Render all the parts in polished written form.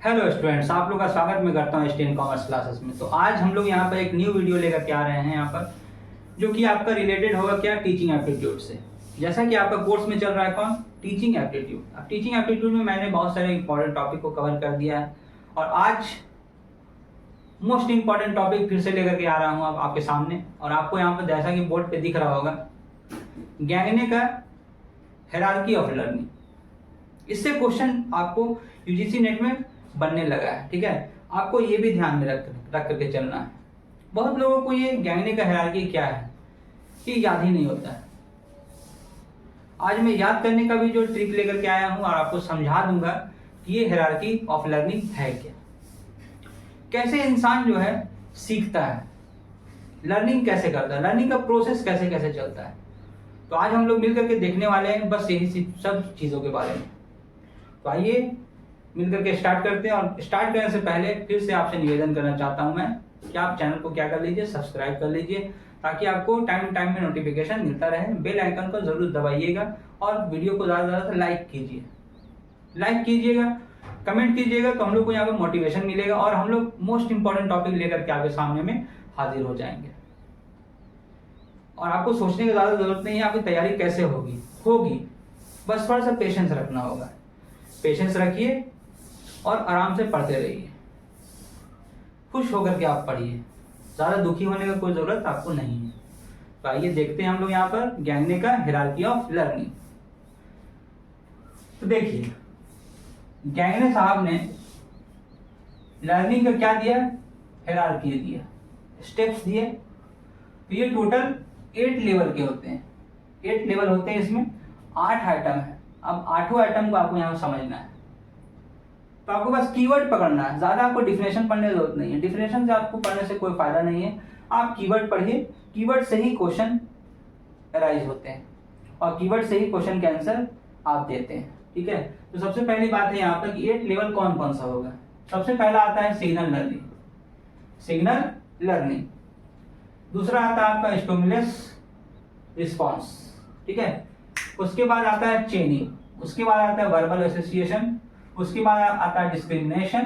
Hello students, आप लोग का स्वागत मैं करता हूँ एसटीएन कॉमर्स क्लासेस में। तो आज हम लोग यहाँ पर एक न्यू वीडियो लेकर के आ रहे हैं यहाँ पर, जो कि आपका रिलेटेड होगा क्या, टीचिंग एप्टीट्यूड से। जैसा कि आपका कोर्स में चल रहा है कौन, टीचिंग एप्टीट्यूड। अब टीचिंग एप्टीट्यूड में मैंने बहुत सारे इंपॉर्टेंट टॉपिक को कवर कर दिया है और आज मोस्ट इंपॉर्टेंट टॉपिक फिर से लेकर के आ रहा हूँ अब आपके सामने। और आपको यहाँ पर जैसा कि बोर्ड पे दिख रहा होगा, गैंगने का हायरार्की ऑफ लर्निंग। इससे क्वेश्चन आपको यूजीसी नेट में बनने लगा है, ठीक है। आपको ये भी ध्यान में रख करके चलना है। बहुत लोगों को ये गैंगने का हायरार्की क्या है ये याद ही नहीं होता है। आज मैं याद करने का भी जो ट्रिक लेकर के आया हूँ और आपको समझा दूंगा कि ये हायरार्की ऑफ लर्निंग है क्या, कैसे इंसान जो है सीखता है, लर्निंग कैसे करता है, लर्निंग का प्रोसेस कैसे कैसे चलता है। तो आज हम लोग मिलकर के देखने वाले हैं बस यही सब चीज़ों के बारे में। तो आइए मिलकर के स्टार्ट करते हैं। और स्टार्ट करने से पहले फिर से आपसे निवेदन करना चाहता हूं मैं कि आप चैनल को क्या कर लीजिए, सब्सक्राइब कर लीजिए, ताकि आपको टाइम टाइम में नोटिफिकेशन मिलता रहे। बेल आइकन को जरूर दबाइएगा और वीडियो को ज़्यादा से ज़्यादा लाइक कीजिए, लाइक कीजिएगा, कमेंट कीजिएगा, तो हम लोग को यहाँ पर मोटिवेशन मिलेगा और हम लोग मोस्ट इंपॉर्टेंट टॉपिक लेकर के आपके सामने में हाजिर हो जाएंगे। और आपको सोचने की ज़्यादा जरूरत नहीं है आपकी तैयारी कैसे होगी बस थोड़ा सा पेशेंस रखना होगा। पेशेंस रखिए और आराम से पढ़ते रहिए, खुश होकर के आप पढ़िए, ज़्यादा दुखी होने का कोई ज़रूरत आपको नहीं है। तो आइए देखते हैं हम लोग यहाँ पर गैंगने का हायरार्की ऑफ लर्निंग। तो देखिए, गैंगने साहब ने लर्निंग का क्या दिया, हायरार्की दिया, स्टेप्स दिए। तो ये टोटल 8 लेवल के होते हैं, 8 लेवल होते हैं, इसमें 8 आइटम है। अब 8 आइटम को आपको यहाँ समझना है। तो आपको बस कीवर्ड पकड़ना है, ज्यादा आपको डिफिनेशन पढ़ने की जरूरत नहीं है। डिफिनेशन से आपको पढ़ने से कोई फायदा नहीं है। आप कीवर्ड पढ़िए, कीवर्ड से ही क्वेश्चन अराइज होते हैं और कीवर्ड से ही क्वेश्चन के आंसर आप देते हैं, ठीक है। तो सबसे पहली बात है यहाँ पर कि 8 लेवल कौन कौन सा होगा। सबसे पहला आता है सिग्नल लर्निंग, सिग्नल लर्निंग। दूसरा आता है आपका स्टिमुलस रिस्पॉन्स, ठीक है। उसके बाद आता है चेनिंग, उसके बाद आता है वर्बल एसोसिएशन, उसके बाद आता है डिस्क्रिमिनेशन,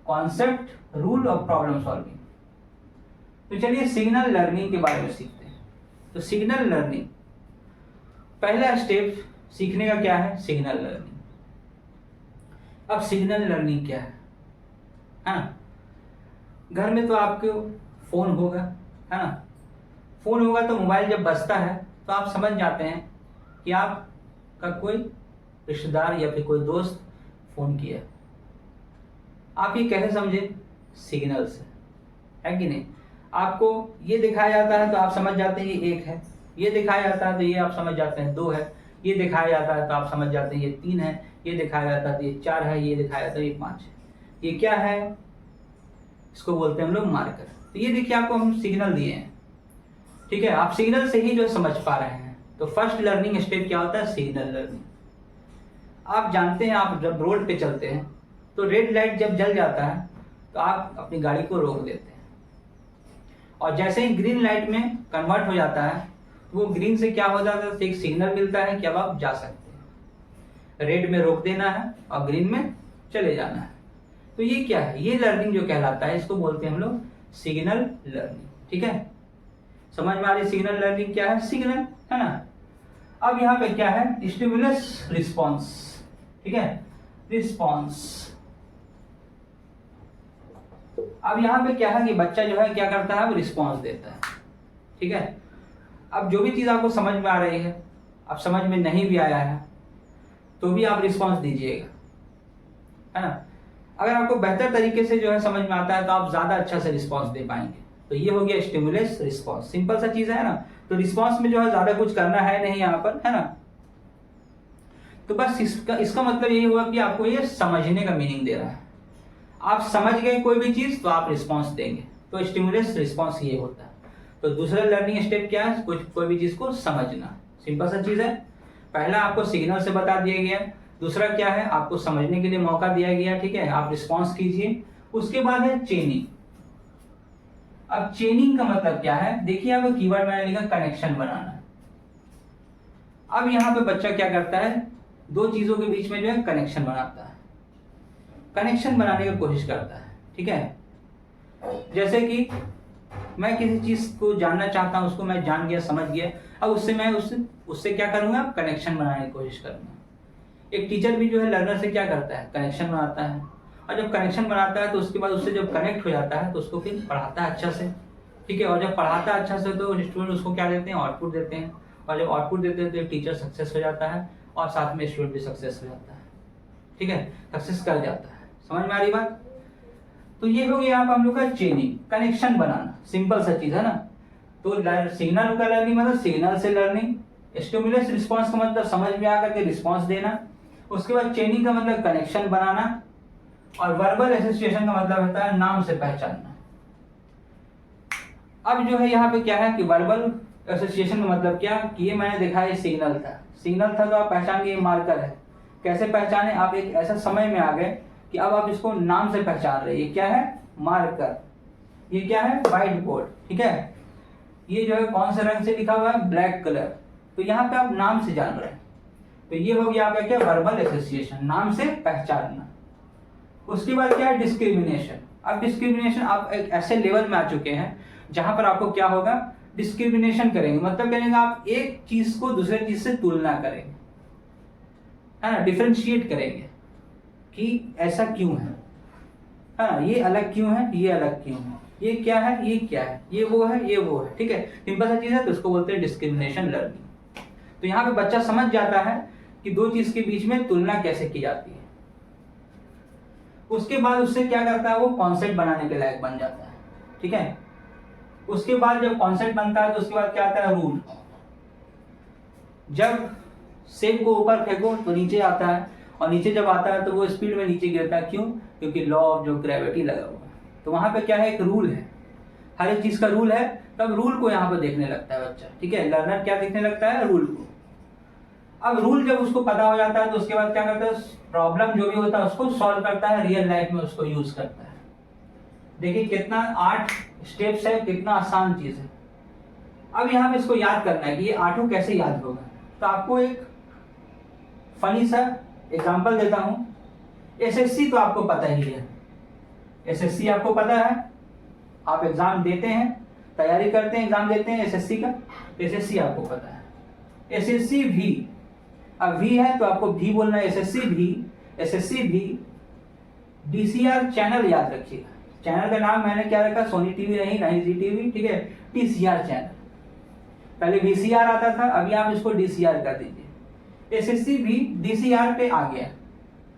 कॉन्सेप्ट, रूल और प्रॉब्लम सॉल्विंग। तो चलिए सिग्नल लर्निंग के बारे में सीखते हैं। तो सिग्नल लर्निंग पहला स्टेप सीखने का क्या है, सिग्नल लर्निंग। अब सिग्नल लर्निंग क्या है ना। घर में तो आपके फोन होगा, है ना। फोन होगा तो मोबाइल जब बजता है तो आप समझ जाते हैं कि आपका कोई रिश्तेदार या फिर कोई दोस्त फोन किया। आप ये कैसे समझे, सिग्नल से, है कि नहीं। आपको ये दिखाया जाता है तो आप समझ जाते हैं ये 1 है, ये दिखाया जाता है तो ये आप समझ जाते हैं 2 है, ये दिखाया जाता है तो आप समझ जाते हैं ये 3 है, ये दिखाया जाता है तो ये 4 है, ये दिखाया जाता है ये 5 है। ये क्या है, इसको बोलते हैं हम लोग मार्कर। तो ये देखिए आपको हम सिग्नल दिए हैं, ठीक है। आप सिग्नल से ही जो समझ पा रहे हैं। तो फर्स्ट लर्निंग स्टेप क्या होता है, सिग्नल लर्निंग। आप जानते हैं, आप जब रोड पे चलते हैं तो रेड लाइट जब जल जाता है तो आप अपनी गाड़ी को रोक देते हैं और जैसे ही ग्रीन लाइट में कन्वर्ट हो जाता है तो वो ग्रीन से क्या हो जाता है, तो एक सिग्नल मिलता है कि अब आप जा सकते हैं। रेड में रोक देना है और ग्रीन में चले जाना है। तो ये क्या है, ये लर्निंग जो कहलाता है, इसको बोलते हैं हम लोग सिग्नल लर्निंग, ठीक है। समझ में आ रही सिग्नल लर्निंग क्या है, सिग्नल, है ना। अब यहाँ पे क्या है, स्टिमुलस रिस्पॉन्स, ठीक है, रिस्पॉन्स। अब यहाँ पे क्या है कि बच्चा जो है क्या करता है, अब रिस्पॉन्स देता है, ठीक है। अब जो भी चीज आपको समझ में आ रही है, अब समझ में नहीं भी आया है तो भी आप रिस्पॉन्स दीजिएगा, है ना। अगर आपको बेहतर तरीके से जो है समझ में आता है तो आप ज्यादा अच्छा से रिस्पॉन्स दे पाएंगे। तो ये हो गया स्टिमुलस रिस्पॉन्स, सिंपल सा चीज है ना। तो रिस्पॉन्स में जो है ज्यादा कुछ करना है नहीं यहाँ पर, है ना। तो बस इसका मतलब यही हुआ कि आपको ये समझने का मीनिंग दे रहा है। आप समझ गए कोई भी चीज तो आप रिस्पॉन्स देंगे। तो स्टिमुलस रिस्पॉन्स ये होता है। तो दूसरा लर्निंग स्टेप क्या है, कोई भी चीज को समझना, सिंपल सा चीज है। पहला आपको सिग्नल से बता दिया गया, दूसरा क्या है, आपको समझने के लिए मौका दिया गया, ठीक है। आप रिस्पॉन्स कीजिए। उसके बाद है चेनिंग। अब चेनिंग का मतलब क्या है, देखिए आपको कीवर्ड मैंने लिखा कनेक्शन बनाना। अब यहाँ पे बच्चा क्या करता है, दो चीजों के बीच में जो है कनेक्शन बनाता है। कनेक्शन बनाने की कोशिश करता है। ठीक है, जैसे कि मैं किसी चीज को जानना चाहता हूं, उसको मैं जान गया, समझ गया, अब उससे मैं उससे क्या करूंगा, कनेक्शन बनाने की कोशिश करूंगा। एक टीचर भी जो है लर्नर से क्या करता है, कनेक्शन बनाता है, और जब कनेक्शन बनाता है तो उसके बाद उससे जब कनेक्ट हो जाता है तो उसको फिर पढ़ाता है अच्छा से। ठीक है, और जब पढ़ाता है अच्छा से तो स्टूडेंट उसको क्या देते हैं, आउटपुट देते हैं, और जब आउटपुट देते हैं तो टीचर सक्सेस हो जाता है और साथ में स्टूडेंट भी सक्सेस हो जाता है। ठीक है, सक्सेस कर जाता है। समझ में आ रही बात? तो ये हो गया आप हम लोग का चेनिंग, कनेक्शन बनाना, सिंपल सा चीज है ना। तो सिग्नल का लर्निंग मतलब सिग्नल से लर्निंग, स्टिमुलस रिस्पांस का मतलब समझ में आकर के रिस्पांस देना, उसके बाद चेनिंग का मतलब कनेक्शन बनाना, और वर्बल एसोसिएशन का मतलब होता है नाम से पहचानना। अब जो है यहाँ पे क्या है कि वर्बल एसोसिएशन का मतलब क्या, कि ये मैंने देखा है सिग्नल था, सिग्नल था तो आप पहचान गए मार्कर है। कैसे पहचाने, आप एक ऐसा समय में आ गए कि अब आप इसको नाम से पहचान रहे, ये क्या है, मार्कर, ये क्या है, व्हाइट बोर्ड। ठीक है, ये जो है कौन से रंग से लिखा हुआ है, ब्लैक कलर, तो यहाँ पे आप नाम से जान रहे हैं। तो ये हो गया आपका क्या, वर्बल एसोसिएशन, नाम से पहचानना। उसके बाद क्या है, डिस्क्रिमिनेशन। अब डिस्क्रिमिनेशन आप एक ऐसे लेवल में आ चुके हैं जहां पर आपको क्या होगा, डिस्क्रिमिनेशन करेंगे, मतलब करेंगे आप एक चीज को दूसरे चीज से तुलना करेंगे, है ना, डिफरेंशिएट करेंगे कि ऐसा क्यों है ना, ये अलग क्यों है, ये अलग क्यों है, ये क्या है, ये क्या है, ये वो है, ये वो है। ठीक है, सिंपल सा चीज है, तो उसको बोलते हैं डिस्क्रिमिनेशन लर्निंग। तो यहाँ पे बच्चा समझ जाता है कि दो चीज के बीच में तुलना कैसे की जाती है। उसके बाद उससे क्या करता है, वो कॉन्सेप्ट बनाने के लायक बन जाता है। ठीक है, उसके बाद जब कॉन्सेप्ट बनता है तो उसके बाद क्या आता है, रूल। जब सेब को ऊपर फेंको तो नीचे आता है, और नीचे जब आता है तो वो स्पीड में नीचे गिरता है, क्यों, क्योंकि लॉ ऑफ जो ग्रेविटी लगा हुआ है। तो वहां पे क्या है, एक रूल है, हर एक चीज का रूल है, तब रूल को यहाँ पे देखने लगता है बच्चा। ठीक है, लर्नर क्या देखने लगता है, रूल को। अब रूल जब उसको पता हो जाता है तो उसके बाद क्या करता है, प्रॉब्लम जो भी होता है उसको सॉल्व करता है, रियल लाइफ में उसको यूज करता है। देखिए कितना 8 स्टेप्स है, कितना आसान चीज है। अब यहाँ पे इसको याद करना है कि ये 8 कैसे याद होगा। तो आपको एक फनी सा एग्जांपल देता हूं। एसएससी तो आपको पता ही है, एसएससी आपको पता है, आप एग्जाम देते हैं, तैयारी करते हैं, एग्जाम देते हैं एसएससी का, एसएससी आपको पता है। एसएससी भी, अब वी है तो आपको भी बोलना है, एसएससी भी डीसीआर चैनल याद रखिएगा। चैनल का नाम मैंने क्या रखा, सोनी टीवी नहीं, नहीं जी टीवी। ठीक है, टीसीआर चैनल, पहले वीसीआर आता था, अभी आप इसको डीसीआर कर दीजिए। एसएससी भी डीसीआर पे आ गया,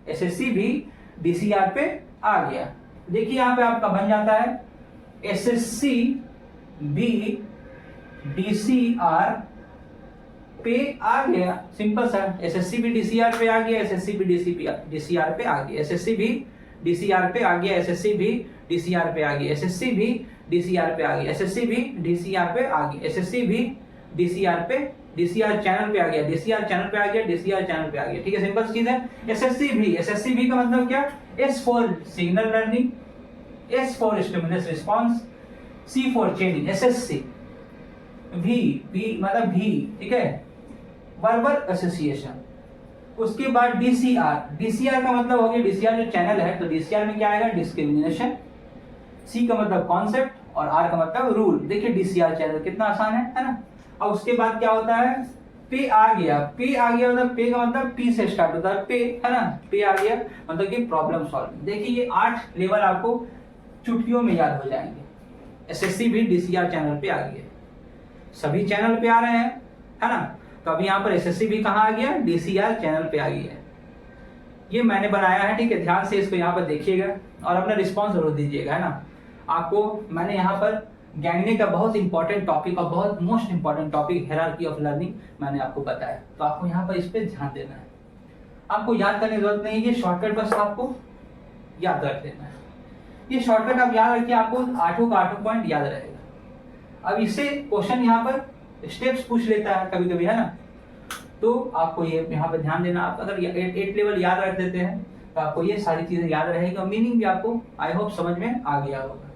एसएससी भी डीसीआर पे आ गया। देखिए यहाँ पे आपका बन जाता है एसएससी भी डीसीआर पे आ गया, सिंपल सा, एसएससी भी डीसीआर पे आ गया, एसएससी भी डीसीआर पे आ गया, एसएससी भी डीसीआर पे आ गया, एसएससी भी डीसीआर पे आ गया, एसएससी भी डीसीआर पे आ गया, एसएससी भी डीसीआर पे आ गया, एसएससी भी डीसीआर पे, डीसीआर चैनल पे आ गया, डीसीआर चैनल पे आ गया, डीसीआर चैनल पे आ गया। ठीक है, सिंपल चीज है। एसएससी भी का मतलब क्या, S for signal learning, S for stimulus response, C for chaining, SSC भी मतलब भी। ठीक है, वर्बल एसोसिएशन। उसके बाद डीसीआर, डीसीआर का मतलब हो गया, डीसीआर जो चैनल है, तो डीसीआर में क्या आएगा, डिस्क्रिमिनेशन, सी का मतलब कॉन्सेप्ट, और आर का मतलब रूल। देखिए डीसीआर चैनल कितना आसान है ना। अब उसके बाद क्या होता है, पे आ गया, पे आ गया मतलब पे का मतलब पी से स्टार्ट होता है, पे, है ना, पे आ गया मतलब कि प्रॉब्लम सॉल्विंग। देखिए ये 8 लेवल आपको चुटकियों में याद हो जाएंगे। एसएससी भी डीसीआर चैनल पे आ गया, सभी चैनल पे आ रहे हैं, है ना। तो अभी यहाँ पर एसएससी भी कहाँ आ गया, डीसीआर चैनल पे आ गया। ये मैंने बनाया है, ठीक है, ध्यान से इसको यहाँ पर देखिएगा और अपना रिस्पॉन्स जरूर दीजिएगा, है ना। आपको मैंने यहाँ पर गैंगने का बहुत इंपॉर्टेंट टॉपिक और बहुत most important topic hierarchy of learning मैंने आपको बताया, तो आपको यहाँ पर इस पर ध्यान देना है। आपको याद करने की जरूरत नहीं है, ये शॉर्टकट बस आपको याद रख देना है। ये शॉर्टकट आप याद रखिए, आपको 8 का 8 पॉइंट याद रहेगा। अब इससे क्वेश्चन यहाँ पर स्टेप्स पूछ लेता है कभी कभी, है ना, तो आपको ये यहाँ पर ध्यान देना। आप अगर 8 लेवल याद रख देते हैं तो आपको ये सारी चीजें याद रहेगी और मीनिंग भी आपको आई होप समझ में आ गया होगा।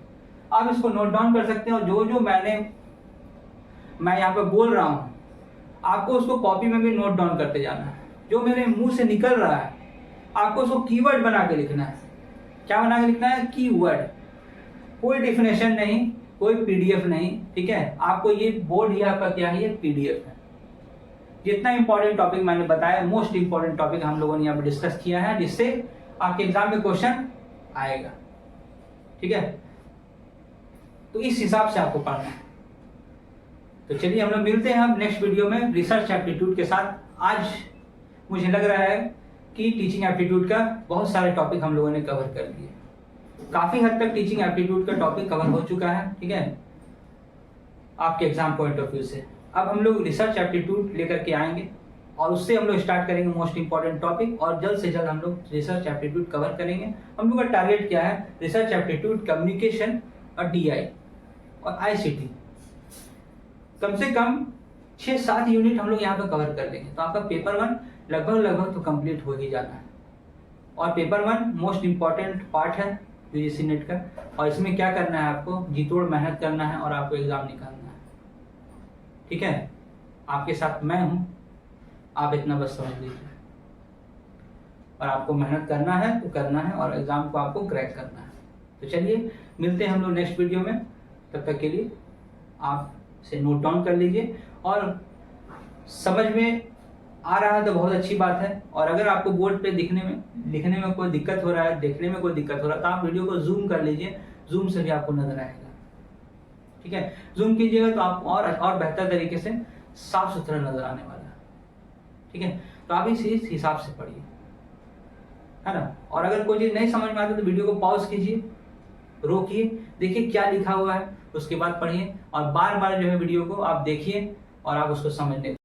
आप इसको नोट डाउन कर सकते हैं और जो जो मैं यहाँ पे बोल रहा हूँ आपको उसको कॉपी में भी नोट डाउन करते जाना है। जो मेरे मुंह से निकल रहा है आपको उसको कीवर्ड बना के लिखना है, क्या बना के लिखना है, कीवर्ड, कोई डिफिनेशन नहीं, कोई पीडीएफ नहीं, ठीक है। आपको ये बोर्ड ही आपका क्या है, ये पीडीएफ है। जितना इंपॉर्टेंट टॉपिक मैंने बताया, मोस्ट इंपॉर्टेंट टॉपिक हम लोगों ने यहाँ पे डिस्कस किया है, जिससे आपके एग्जाम में क्वेश्चन आएगा, ठीक है। तो इस हिसाब से आपको पढ़ना है। तो चलिए हम लोग मिलते हैं हम नेक्स्ट वीडियो में रिसर्च एप्टीट्यूड के साथ। आज मुझे लग रहा है कि टीचिंग एप्टीट्यूड का बहुत सारे टॉपिक हम लोगों ने कवर कर लिए, काफी हद तक टीचिंग एप्टीट्यूड का टॉपिक कवर हो चुका है, ठीक है, आपके एग्जाम पॉइंट ऑफ व्यू से। अब हम लोग रिसर्च एप्टीट्यूड लेकर के आएंगे और उससे हम लोग स्टार्ट करेंगे मोस्ट इंपॉर्टेंट टॉपिक, और जल्द से जल्द हम लोग रिसर्च एप्टीट्यूड कवर करेंगे। हम लोग का टारगेट क्या है, रिसर्च एप्टीट्यूड, कम्युनिकेशन और डीआई और आईसीटी, कम से कम 6-7 यूनिट हम लोग यहाँ पे कवर कर लेंगे। तो आपका पेपर 1 लगभग तो कंप्लीट हो ही जाना है। और पेपर 1 मोस्ट इंपॉर्टेंट पार्ट है यूजीसी नेट का, और इसमें क्या करना है, आपको जी तोड़ मेहनत करना है और आपको एग्जाम निकालना है, ठीक है। आपके साथ मैं हूँ, आप इतना बस समझ लीजिए। और आपको मेहनत करना है तो करना है, और एग्जाम को आपको क्रैक करना है। तो चलिए मिलते हैं हम लोग नेक्स्ट वीडियो में। तब तक के लिए आप से नोट डाउन कर लीजिए, और समझ में आ रहा है तो बहुत अच्छी बात है। और अगर आपको बोर्ड पे लिखने में कोई दिक्कत हो रहा है, देखने में कोई दिक्कत हो रहा है, तो आप वीडियो को जूम कर लीजिए, जूम से भी आपको नजर आएगा, ठीक है। जूम कीजिएगा तो आपको और बेहतर तरीके से साफ सुथरा नजर आने वाला है, ठीक है। तो आप इस हिसाब से पढ़िए, है ना। और अगर कोई चीज नहीं समझ में आती तो वीडियो को पॉज कीजिए, रोकिए, देखिए क्या लिखा हुआ है, उसके बाद पढ़िए, और बार बार जो है वीडियो को आप देखिए और आप उसको समझने